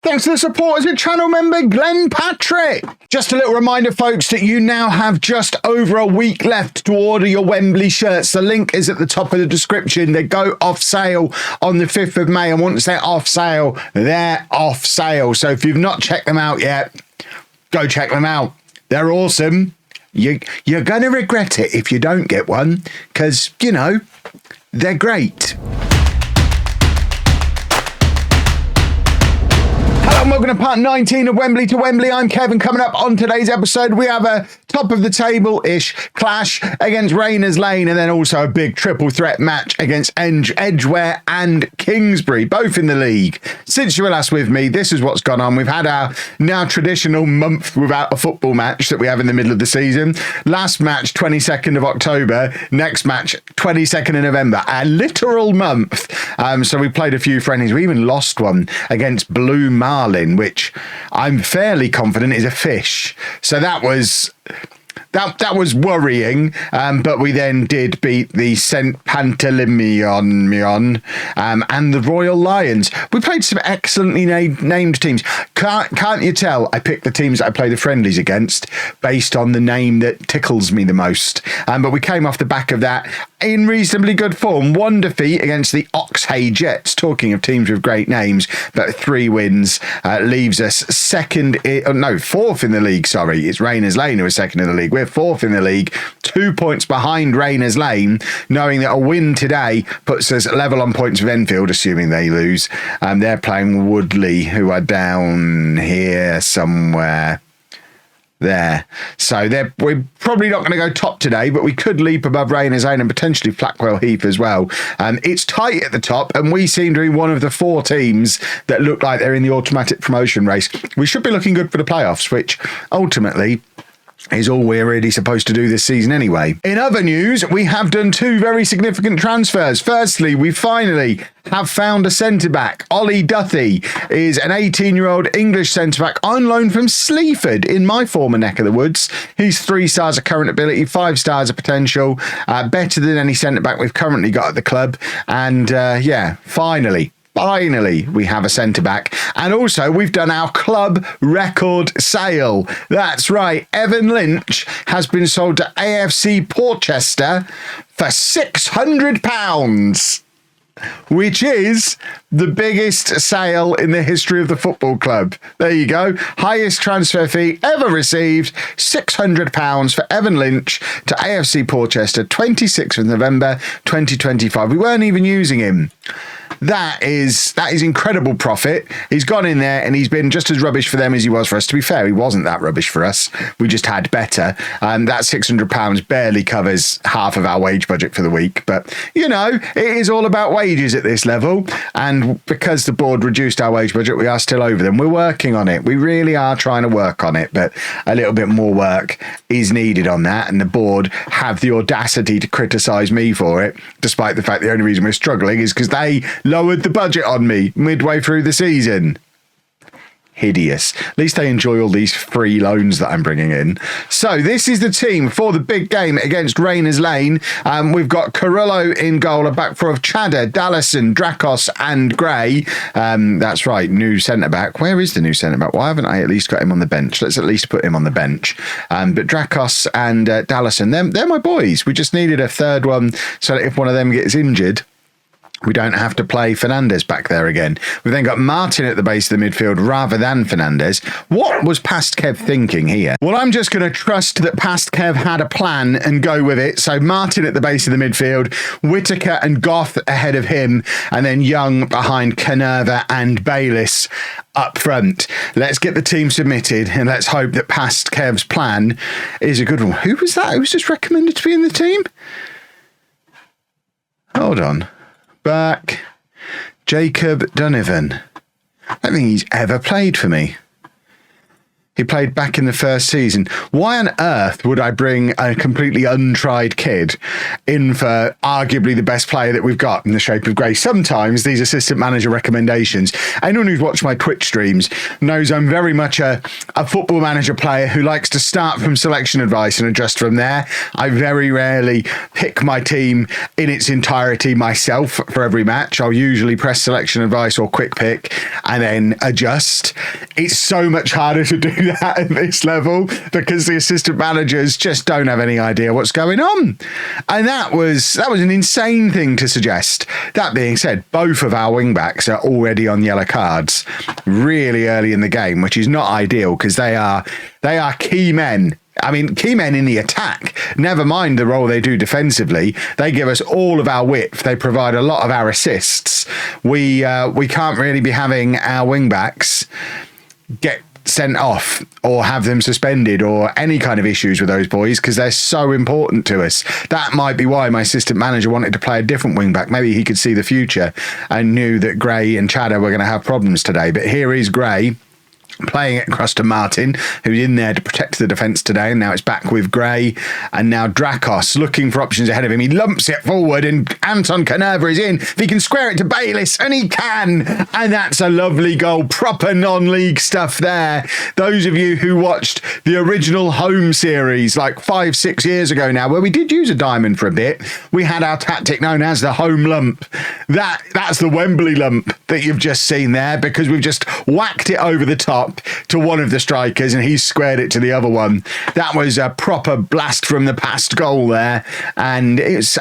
Thanks to the support as a channel member, Glenn Patrick. Just a little reminder, folks, that you now have just over a week left to order your Wembley shirts. The link is at the top of the description. They go off sale on the 5th of May. And once they're off sale, they're off sale. So if you've not checked them out yet, go check them out. They're awesome. You're going to regret it if you don't get one because, you know, they're great. Hello and welcome to part 19 of Wembley to Wembley. I'm Kevin. Coming up on today's episode, we have a top of the table-ish clash against Rayners Lane and then also a big triple threat match against Edgeware and Kingsbury, both in the league. Since you were last with me, this is what's gone on. We've had our now traditional month without a football match that we have in the middle of the season. Last match, 22nd of October. Next match, 22nd of November. A literal month. So we played a few friendlies. We even lost one against Blue Marlin, which I'm fairly confident is a fish. So that was worrying, but we then did beat the St. Pantaleimon and the Royal Lions. We played some excellently named teams. Can't you tell? I picked the teams that I play the friendlies against based on the name that tickles me the most. But we came off the back of that in reasonably good form. One defeat against the Oxhay Jets, talking of teams with great names, but 3 wins leaves us fourth in the league, sorry. It's Rayners Lane who is second in the league. We're 4th in the league, 2 points behind Rayners Lane, knowing that a win today puts us level on points with Enfield, assuming they lose. They're playing Woodley, who are down here somewhere. There. So we're probably not going to go top today, but we could leap above Rayners Lane and potentially Flackwell Heath as well. It's tight at the top, and we seem to be one of the 4 teams that look like they're in the automatic promotion race. We should be looking good for the playoffs, which ultimately is all we're really supposed to do this season anyway. In other news, we have done 2 very significant transfers. Firstly, we finally have found a centre-back. Ollie Duthie is an 18-year-old English centre-back on loan from Sleaford in my former neck of the woods. He's 3 stars of current ability, 5 stars of potential, better than any centre-back we've currently got at the club. And finally, we have a centre-back. And also, we've done our club record sale. That's right. Evan Lynch has been sold to AFC Portchester for £600, which is the biggest sale in the history of the football club. There you go. Highest transfer fee ever received, £600 for Evan Lynch to AFC Portchester, 26th of November, 2025. We weren't even using him. That is incredible profit. He's gone in there and he's been just as rubbish for them as he was for us. To be fair, he wasn't that rubbish for us. We just had better. That £600 barely covers half of our wage budget for the week. But, you know, it is all about wages at this level. And because the board reduced our wage budget, we are still over them. We're working on it. We really are trying to work on it. But a little bit more work is needed on that. And the board have the audacity to criticise me for it, despite the fact the only reason we're struggling is because they lowered the budget on me midway through the season. Hideous. At least they enjoy all these free loans that I'm bringing in. So this is the team for the big game against Rayners Lane. We've got Carullo in goal, a back four of Chadder, Dallison, Dracos and Gray. That's right, new centre-back. Where is the new centre-back? Why haven't I at least got him on the bench? Let's at least put him on the bench. But Dracos and Dallison, they're my boys. We just needed a third one so that if one of them gets injured, we don't have to play Fernandez back there again. We've then got Martin at the base of the midfield rather than Fernandez. What was Past Kev thinking here? Well, I'm just going to trust that Past Kev had a plan and go with it. So Martin at the base of the midfield, Whittaker and Goth ahead of him, and then Young behind Canerva and Bayliss up front. Let's get the team submitted and let's hope that Past Kev's plan is a good one. Who was that? Who was just recommended to be in the team? Hold on. Back, Jacob Donovan. I don't think he's ever played for me. He played back in the first season. Why on earth would I bring a completely untried kid in for arguably the best player that we've got in the shape of Gray? Sometimes these assistant manager recommendations, anyone who's watched my Twitch streams knows I'm very much a football manager player who likes to start from selection advice and adjust from there. I very rarely pick my team in its entirety myself for every match. I'll usually press selection advice or quick pick and then adjust. It's so much harder to do that at this level because the assistant managers just don't have any idea what's going on. And that was an insane thing to suggest. That being said, both of our wing backs are already on yellow cards really early in the game, which is not ideal because they are key men. I mean, key men in the attack, never mind the role they do defensively. They give us all of our width. They provide a lot of our assists. We can't really be having our wing backs get sent off or have them suspended or any kind of issues with those boys because they're so important to us. That might be why my assistant manager wanted to play a different wing back. Maybe he could see the future and knew that Gray and Chadder were going to have problems today. But here is Gray playing it across to Martin, who's in there to protect the defence today, and now it's back with Gray, and now Drakos looking for options ahead of him. He lumps it forward, and Anton Canerva is in. If he can square it to Bayliss, and he can, and that's a lovely goal. Proper non-league stuff there. Those of you who watched the original home series like 5-6 years ago now, where we did use a diamond for a bit, we had our tactic known as the home lump. That's the Wembley lump that you've just seen there, because we've just whacked it over the top to one of the strikers and he's squared it to the other one. That was a proper blast from the past goal there, and it's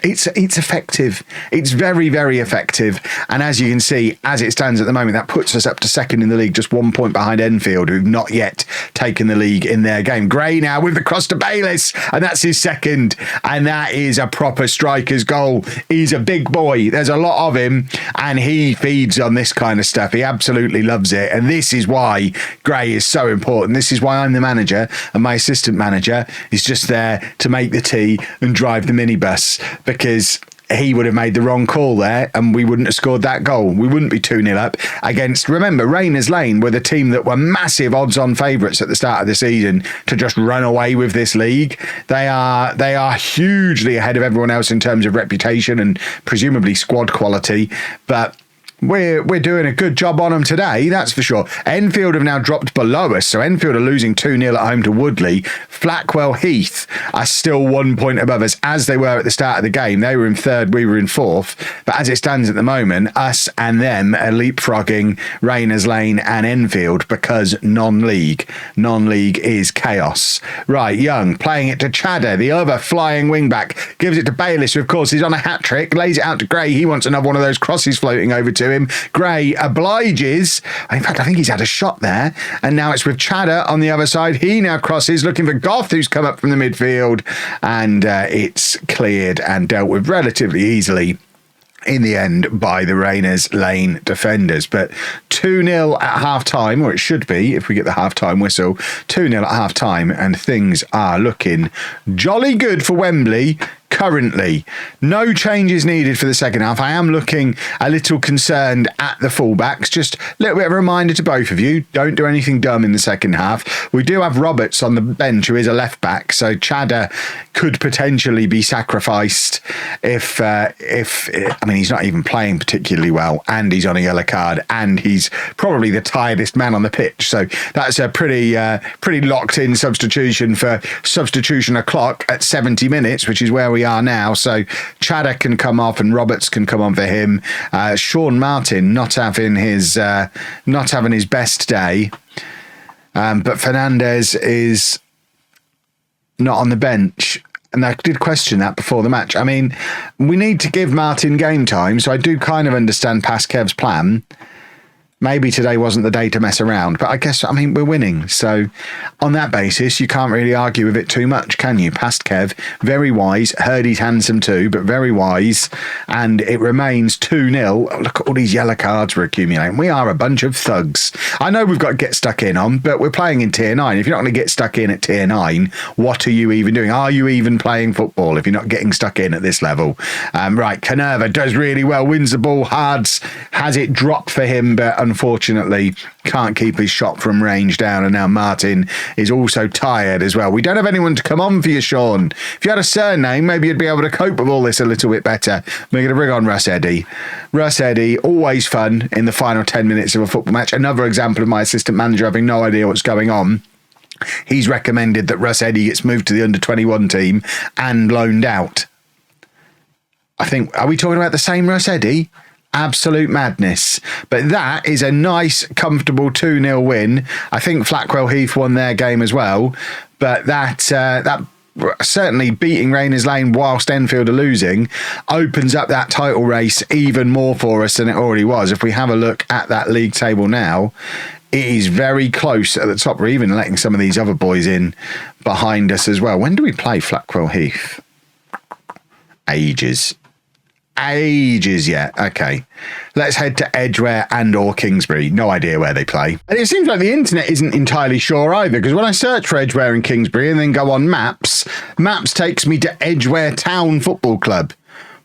effective. It's very, very effective. And as you can see, as it stands at the moment, that puts us up to second in the league, just 1 point behind Enfield, who've not yet taken the league in their game. Gray now with the cross to Bayliss, and that's his second. And that is a proper striker's goal. He's a big boy. There's a lot of him, and he feeds on this kind of stuff. He absolutely loves it. And this is why Gray is so important. This is why I'm the manager, and my assistant manager is just there to make the tea and drive the minibus, because he would have made the wrong call there and we wouldn't have scored that goal. We wouldn't be 2-0 up against, remember, Rayners Lane were the team that were massive odds-on favourites at the start of the season to just run away with this league. They are hugely ahead of everyone else in terms of reputation and presumably squad quality, but we're doing a good job on them today, that's for sure. Enfield have now dropped below us, so Enfield are losing 2-0 at home to Woodley. Flackwell Heath are still 1 point above us, as they were at the start of the game. They were in third, we were in fourth, but as it stands at the moment, us and them are leapfrogging Rayners Lane and Enfield because non-league is chaos. Right, Young playing it to Chadder, the other flying wing-back, gives it to Bayliss, who of course is on a hat-trick, lays it out to Gray. He wants another one of those crosses floating over to him. Gray obliges. In fact, I think he's had a shot there. And now it's with Chadder on the other side. He now crosses, looking for Goff, who's come up from the midfield. And it's cleared and dealt with relatively easily in the end by the Rayners Lane defenders. But 2-0 at half-time, or it should be if we get the half-time whistle. 2-0 at half-time, and things are looking jolly good for Wembley currently. No changes needed for the second half. I am looking a little concerned at the fullbacks. Just a little bit of a reminder to both of you, don't do anything dumb in the second half. We do have Roberts on the bench, who is a left back, so Chadder could potentially be sacrificed if he's not even playing particularly well, and he's on a yellow card, and he's probably the tiredest man on the pitch. So that's a pretty locked in substitution for substitution o'clock at 70 minutes, which is where we are now. So Chadder can come off and Roberts can come on for him. Sean Martin not having his best day, but Fernandez is not on the bench. And I did question that before the match. I mean, we need to give Martin game time, so I do kind of understand Paskev's plan. Maybe today wasn't the day to mess around, but I guess, we're winning. So on that basis, you can't really argue with it too much, can you? Past Kev, very wise. Heard he's handsome too, but very wise. And it remains 2-0. Look at all these yellow cards we're accumulating. We are a bunch of thugs. I know we've got to get stuck in on, but we're playing in Tier 9. If you're not going to get stuck in at Tier 9, what are you even doing? Are you even playing football if you're not getting stuck in at this level? Right, Canerva does really well, wins the ball hard, has it dropped for him, but unfortunately can't keep his shot from range down, and now Martin is also tired as well. We don't have anyone to come on for you, Sean. If you had a surname, maybe you'd be able to cope with all this a little bit better. We're going to bring on Russ Eddy. Russ Eddy, always fun in the final 10 minutes of a football match. Another example of my assistant manager having no idea what's going on. He's recommended that Russ Eddy gets moved to the under-21 team and loaned out. I think, are we talking about the same Russ Eddy? Absolute madness. But that is a nice, comfortable 2-0 win. I think Flackwell Heath won their game as well. But that certainly beating Rayners Lane whilst Enfield are losing opens up that title race even more for us than it already was. If we have a look at that league table now, it is very close at the top. We're even letting some of these other boys in behind us as well. When do we play Flackwell Heath? Ages yet. Okay, let's head to Edgeware and or Kingsbury. No idea where they play. And it seems like the internet isn't entirely sure either, because when I search for Edgeware and Kingsbury and then go on maps takes me to Edgeware Town Football Club,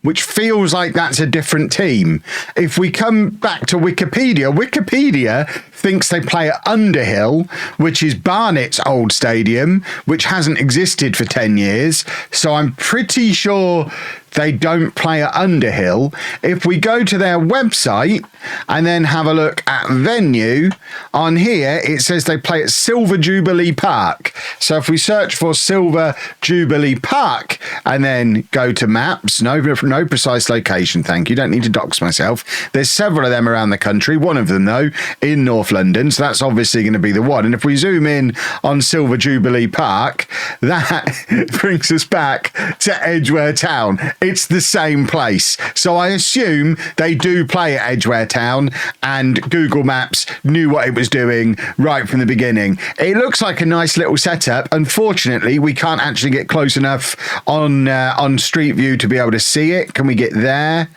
which feels like that's a different team. If we come back to Wikipedia thinks they play at Underhill, which is Barnet's old stadium, which hasn't existed for 10 years. So I'm pretty sure they don't play at Underhill. If we go to their website and then have a look at venue, on here it says they play at Silver Jubilee Park. So if we search for Silver Jubilee Park and then go to maps, no precise location, thank you, don't need to dox myself. There's several of them around the country, one of them though in North London, so that's obviously going to be the one. And if we zoom in on Silver Jubilee Park, that brings us back to Edgeware Town. It's the same place. So I assume they do play at Edgeware Town, and Google Maps knew what it was doing right from the beginning. It looks like a nice little setup. Unfortunately, we can't actually get close enough on Street View to be able to see it. Can we get there?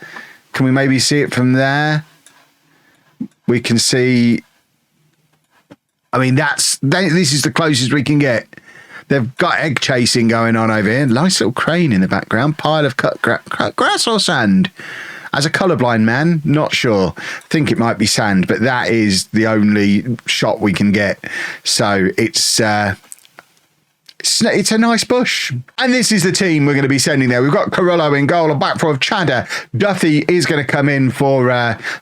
Can we maybe see it from there? We can see... I mean, this is the closest we can get. They've got egg chasing going on over here. Nice little crane in the background. Pile of cut grass or sand. As a colourblind man, not sure. Think it might be sand, but that is the only shot we can get. So it's a nice bush. And this is the team we're going to be sending there. We've got Carullo in goal, a back four of Chadder. Duffy is going to come in for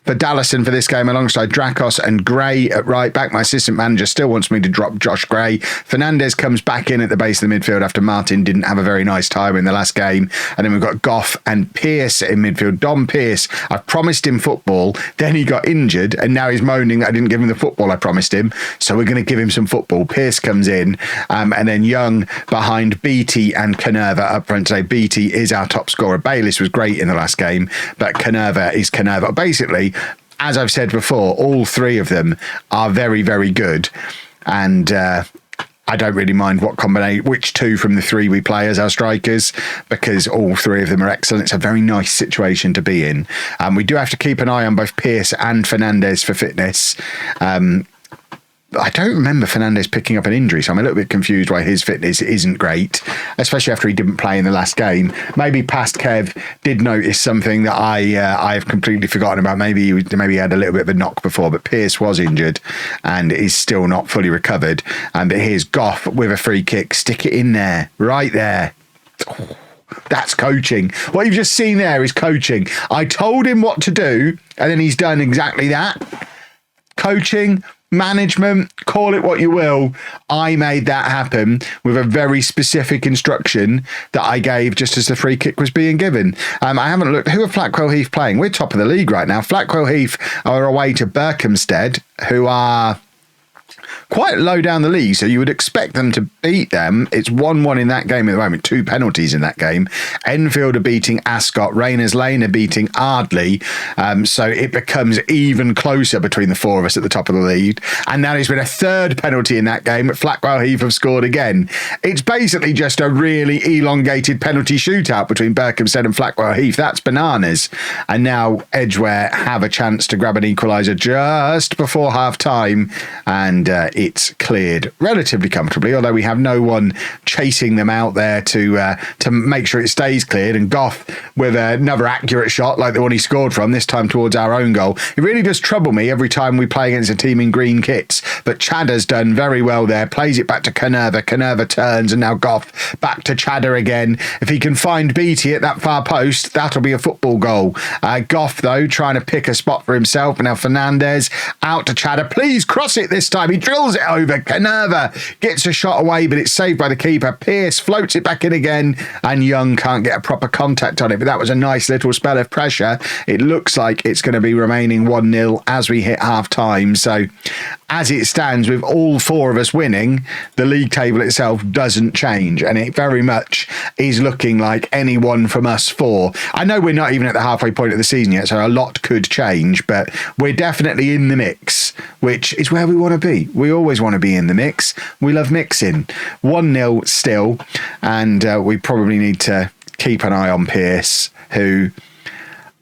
Dallison for this game alongside Drakos and Gray at right back. My assistant manager still wants me to drop Josh Gray. Fernandez comes back in at the base of the midfield after Martin didn't have a very nice time in the last game. And then we've got Goff and Pearce in midfield. Dom Pearce, I promised him football, then he got injured, and now he's moaning that I didn't give him the football I promised him. So we're going to give him some football. Pearce comes in, and then Young behind Beattie and Canerva up front today. Beattie is our top scorer. Bayliss was great in the last game, but Canerva is Canerva. Basically, as I've said before, all three of them are very, very good. And I don't really mind which two from the three we play as our strikers, because all three of them are excellent. It's a very nice situation to be in. We do have to keep an eye on both Pearce and Fernandez for fitness. I don't remember Fernandez picking up an injury, so I'm a little bit confused why his fitness isn't great, especially after he didn't play in the last game. Maybe past Kev did notice something that I've completely forgotten about. Maybe he had a little bit of a knock before, but Pearce was injured and is still not fully recovered. But here's Goff with a free kick. Stick it in there, right there. Oh, that's coaching. What you've just seen there is coaching. I told him what to do, and then he's done exactly that. Coaching, management, call it what you will. I made that happen with a very specific instruction that I gave just as the free kick was being given. I haven't looked. Who are Flackwell Heath playing? We're top of the league right now. Flackwell Heath are away to Berkhamsted, who are quite low down the league, so you would expect them to beat them. It's 1-1 in that game at the moment, 2 penalties in that game. Enfield are beating Ascot, Rayners Lane are beating Ardley, so it becomes even closer between the four of us at the top of the league. And now there's been a third penalty in that game. Flackwell Heath have scored again. It's basically just a really elongated penalty shootout between Berkhamsted and Flackwell Heath. That's bananas. And now Edgeware have a chance to grab an equaliser just before half time, and it's cleared relatively comfortably, although we have no one chasing them out there to make sure it stays cleared. And Goff with another accurate shot like the one he scored from, this time towards our own goal. It really does trouble me every time we play against a team in green kits, but Chadder's done very well there, plays it back to Canerva turns, and now Goff back to Chadder again. If he can find Beattie at that far post, that'll be a football goal. Goff, though, trying to pick a spot for himself, and now Fernandez out to Chadder. Please cross it this time. He drills it over. Canerva gets a shot away, but it's saved by the keeper. Pearce floats it back in again, and Young can't get a proper contact on it, but that was a nice little spell of pressure. It looks like it's going to be remaining 1-0 as we hit half-time. So as it stands, with all four of us winning, the league table itself doesn't change, and it very much is looking like any one from us four. I know we're not even at the halfway point of the season yet, so a lot could change, but we're definitely in the mix, which is where we want to be. We always want to be in the mix. We love mixing. 1-0 still, and we probably need to keep an eye on Pearce, who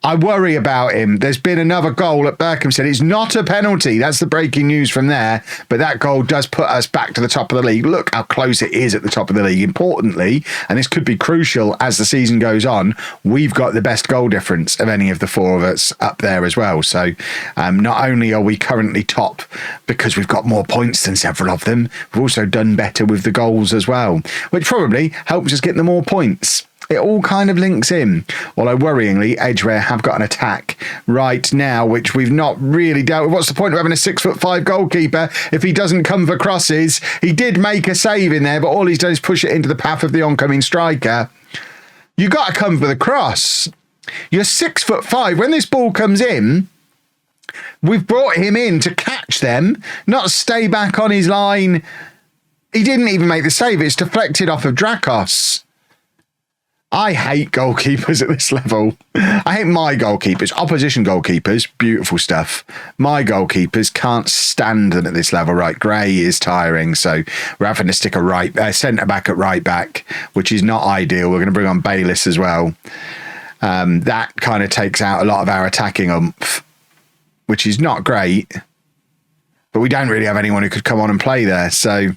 I worry about him. There's been another goal at Berkhamsted. It's not a penalty. That's the breaking news from there. But that goal does put us back to the top of the league. Look how close it is at the top of the league. Importantly, and this could be crucial as the season goes on, we've got the best goal difference of any of the four of us up there as well. So not only are we currently top because we've got more points than several of them, we've also done better with the goals as well, which probably helps us get the more points. It all kind of links in. Although worryingly, Edgeware have got an attack right now, which we've not really dealt with. What's the point of having a 6'5" goalkeeper if he doesn't come for crosses? He did make a save in there, but all he's done is push it into the path of the oncoming striker. You got to come for the cross. You're 6'5". When this ball comes in, we've brought him in to catch them, not stay back on his line. He didn't even make the save. It's deflected off of Drakos. I hate goalkeepers at this level. I hate my goalkeepers. Opposition goalkeepers, beautiful stuff. My goalkeepers, can't stand them at this level. Right, Gray is tiring, so we're having to stick a centre-back at right-back, which is not ideal. We're going to bring on Bayliss as well. That kind of takes out a lot of our attacking oomph, which is not great. But we don't really have anyone who could come on and play there, so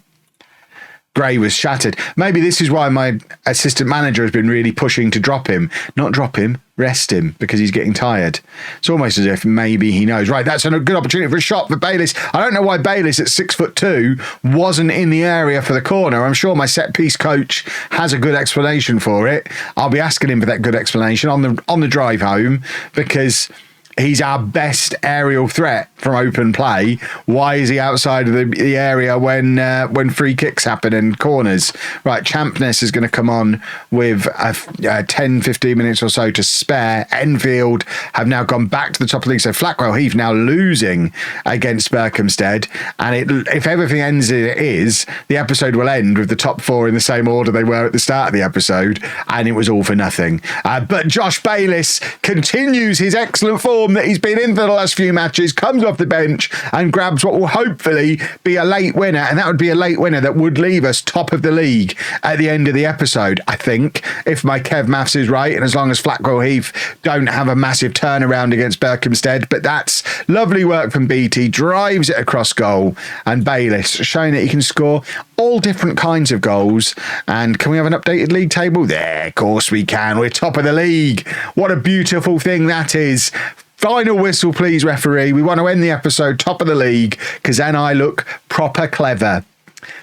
Gray was shattered. Maybe this is why my assistant manager has been really pushing to drop him. Not drop him, rest him, because he's getting tired. It's almost as if maybe he knows. Right, that's a good opportunity for a shot for Bayliss. I don't know why Bayliss at 6'2" wasn't in the area for the corner. I'm sure my set-piece coach has a good explanation for it. I'll be asking him for that good explanation on the drive home, because he's our best aerial threat from open play. Why is he outside of the area when free kicks happen and corners? Right, Champness is going to come on with 10-15 minutes or so to spare. Enfield have now gone back to the top of the league, so Flackwell Heath now losing against Berkhamsted. And if everything ends as it is, the episode will end with the top four in the same order they were at the start of the episode, and it was all for nothing. But Josh Bayliss continues his excellent form that he's been in for the last few matches, comes off the bench and grabs what will hopefully be a late winner, and that would be a late winner that would leave us top of the league at the end of the episode, I think, if my Kev maths is right, and as long as Flackwell Heath don't have a massive turnaround against Berkhamsted. But that's lovely work from BT, drives it across goal, and Bayliss showing that he can score all different kinds of goals. And can we have an updated league table? There, of course we can. We're top of the league. What a beautiful thing that is. Final whistle, please, referee. We want to end the episode top of the league, because then I look proper clever.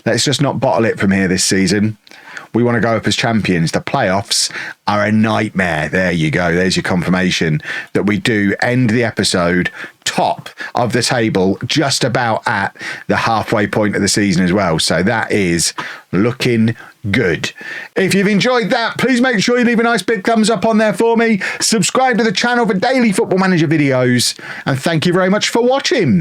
Let's just not bottle it from here this season. We want to go up as champions. The playoffs are a nightmare. There you go. There's your confirmation that we do end the episode top of the table, just about at the halfway point of the season as well. So that is looking good. If you've enjoyed that, please make sure you leave a nice big thumbs up on there for me. Subscribe to the channel for daily Football Manager videos. And thank you very much for watching.